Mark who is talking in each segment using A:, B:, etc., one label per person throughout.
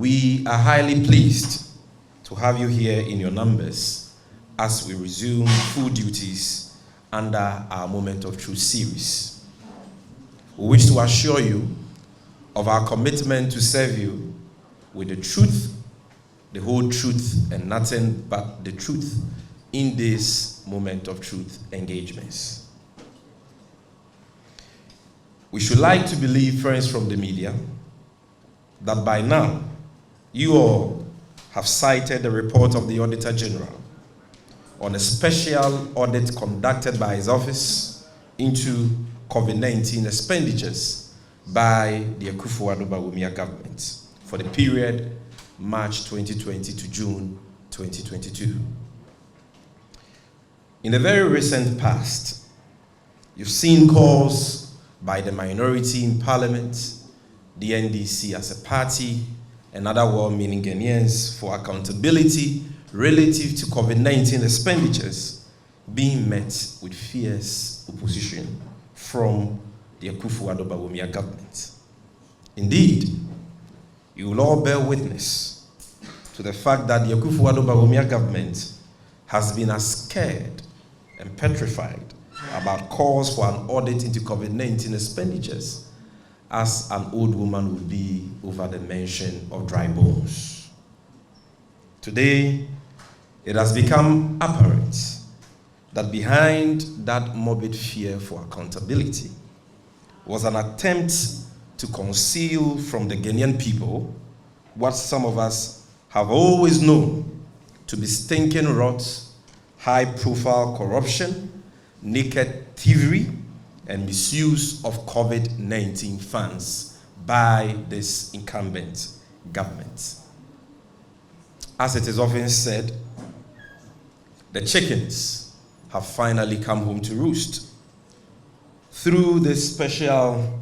A: We are highly pleased to have you here in your numbers as we resume full duties under our Moment of Truth series. We wish to assure you of our commitment to serve you with the truth, the whole truth, and nothing but the truth in this Moment of Truth engagements. We should like to believe, friends from the media, that by now you all have cited the report of the Auditor General on a special audit conducted by his office into COVID-19 expenditures by the Akufo-Addo Bawumia government for the period March 2020 to June 2022. In the very recent past, you've seen calls by the minority in Parliament, the NDC as a party, and other well-meaning Ghanaians for accountability relative to COVID-19 expenditures being met with fierce opposition from the Akufo-Addo Bawumia government. Indeed, you will all bear witness to the fact that the Akufo-Addo Bawumia government has been as scared and petrified about calls for an audit into COVID-19 expenditures as an old woman would be over the mention of dry bones. Today, it has become apparent that behind that morbid fear for accountability was an attempt to conceal from the Ghanaian people what some of us have always known to be stinking rot, high-profile corruption, naked thievery, and misuse of COVID-19 funds by this incumbent government. As it is often said, the chickens have finally come home to roost. Through this special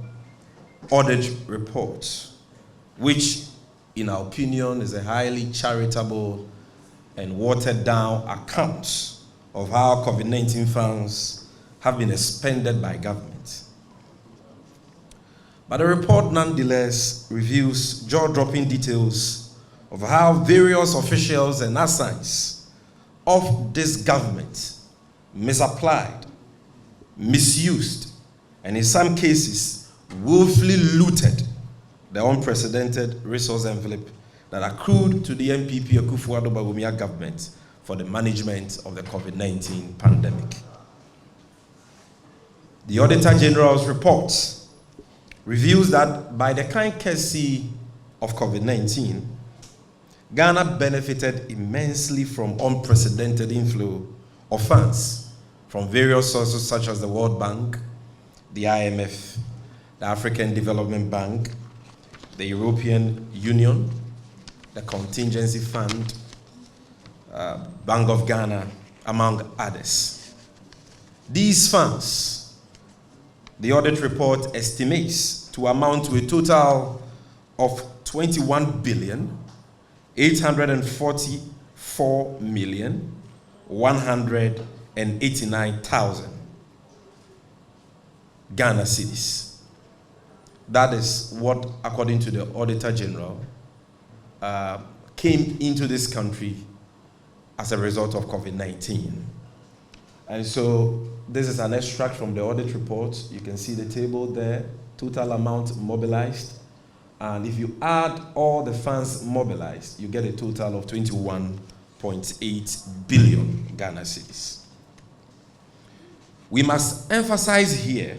A: audit report, which in our opinion is a highly charitable and watered down account of how COVID-19 funds have been expended by government. But the report nonetheless reveals jaw-dropping details of how various officials and assigns of this government misapplied, misused, and in some cases willfully looted the unprecedented resource envelope that accrued to the NPP Akufo-Addo Bawumia government for the management of the COVID-19 pandemic. The Auditor General's report reveals that by the kind courtesy of COVID-19, Ghana benefited immensely from unprecedented inflow of funds from various sources such as the World Bank, the IMF, the African Development Bank, the European Union, the Contingency Fund, Bank of Ghana, among others. These funds, the audit report estimates to amount to a total of 21,844,189,000 Ghana cedis. That is what, according to the Auditor General, came into this country as a result of COVID-19. And so this is an extract from the audit report. You can see the table there, total amount mobilized. And if you add all the funds mobilized, you get a total of 21.8 billion Ghana cedis. We must emphasize here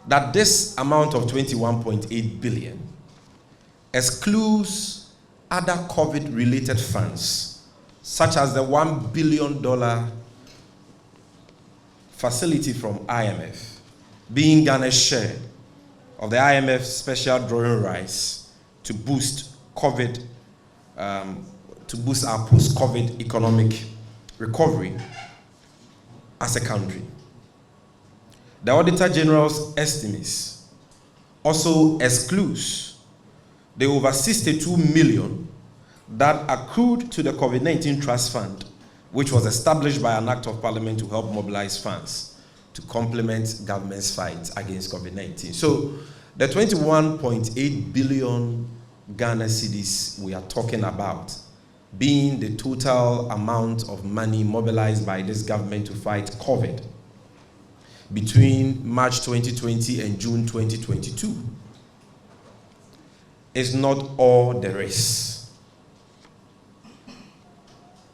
A: that this amount of 21.8 billion excludes other COVID-related funds, such as the $1 billion facility from IMF, being Ghana's share of the IMF special drawing rights to boost COVID, to boost our post-COVID economic recovery as a country. The Auditor General's estimates also excludes the over 62 million that accrued to the COVID-19 Trust Fund, which was established by an act of parliament to help mobilize funds to complement government's fight against COVID-19. So the 21.8 billion Ghana cedis we are talking about, being the total amount of money mobilized by this government to fight COVID between March 2020 and June 2022, is not all there is.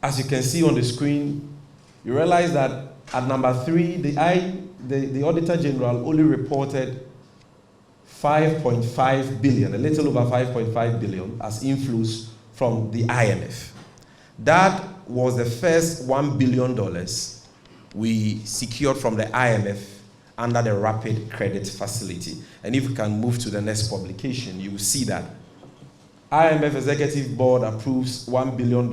A: As you can see on the screen, you realize that at number 3, the Auditor General only reported 5.5 billion, a little over 5.5 billion as inflows from the IMF. That was the first $1 billion we secured from the IMF under the Rapid Credit Facility. And if we can move to the next publication, you will see that IMF Executive Board approves $1 billion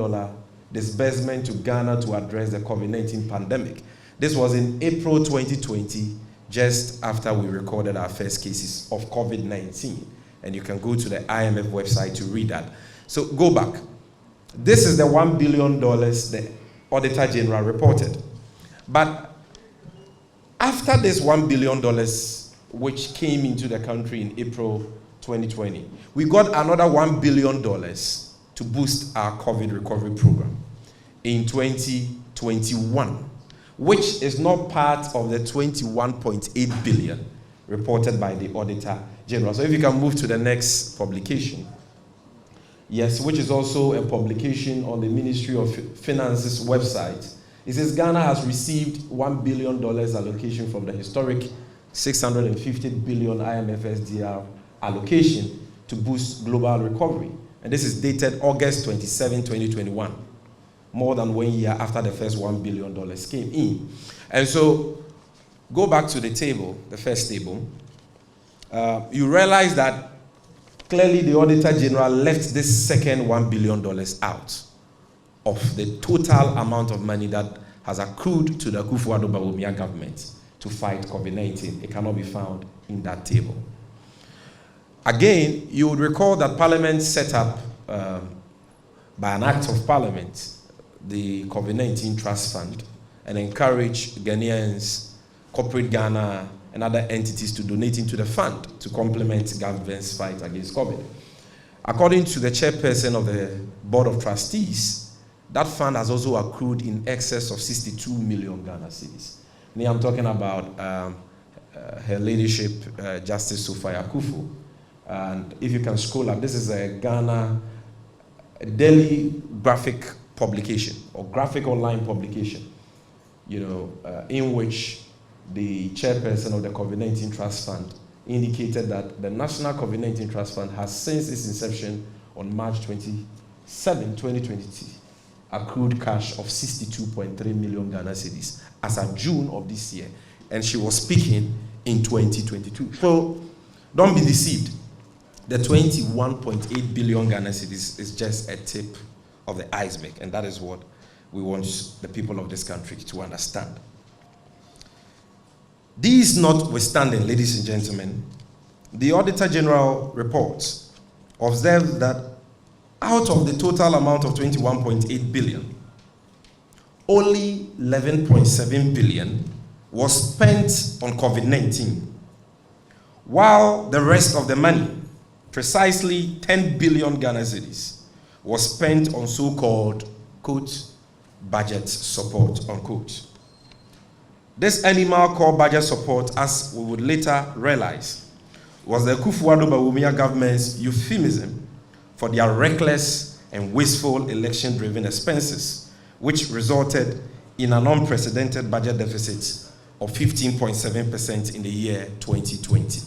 A: disbursement to Ghana to address the COVID-19 pandemic. This was in April 2020, just after we recorded our first cases of COVID-19. And you can go to the IMF website to read that. So go back. This is the $1 billion the Auditor General reported. But after this $1 billion, which came into the country in April 2020, we got another $1 billion to boost our COVID recovery program in 2021, which is not part of the 21.8 billion reported by the Auditor General. So if you can move to the next publication. Yes, which is also a publication on the Ministry of Finance's website. It says Ghana has received $1 billion allocation from the historic 650 billion IMF SDR allocation to boost global recovery. And this is dated August 27, 2021, more than 1 year after the first $1 billion came in. And so, go back to the table, the first table. You realize that clearly the Auditor General left this second $1 billion out of the total amount of money that has accrued to the Akufo-Addo Bawumia government to fight COVID-19. It cannot be found in that table. Again, you would recall that Parliament set up, by an act of Parliament, the COVID-19 Trust Fund and encouraged Ghanaians, corporate Ghana, and other entities to donate into the fund to complement government's fight against COVID. According to the chairperson of the Board of Trustees, that fund has also accrued in excess of 62 million Ghana cedis. Now I'm talking about her ladyship, Justice Sophia Akufo. And if you can scroll up, this is a Ghana daily graphic publication or graphic online publication, in which the chairperson of the COVID-19 Trust Fund indicated that the National COVID-19 Trust Fund has, since its inception on March 27, 2020, accrued cash of 62.3 million Ghana cedis as of June of this year. And she was speaking in 2022. So don't be deceived. The 21.8 billion Ghana cedis is just a tip of the iceberg. And that is what we want the people of this country to understand. These notwithstanding, ladies and gentlemen, the Auditor General reports observed that out of the total amount of 21.8 billion, only 11.7 billion was spent on COVID-19, while the rest of the money, precisely 10 billion Ghana cedis, was spent on so-called, quote, budget support, unquote. This animal called budget support, as we would later realize, was the Akufo-Addo Bawumia government's euphemism for their reckless and wasteful election-driven expenses, which resulted in an unprecedented budget deficit of 15.7% in the year 2020.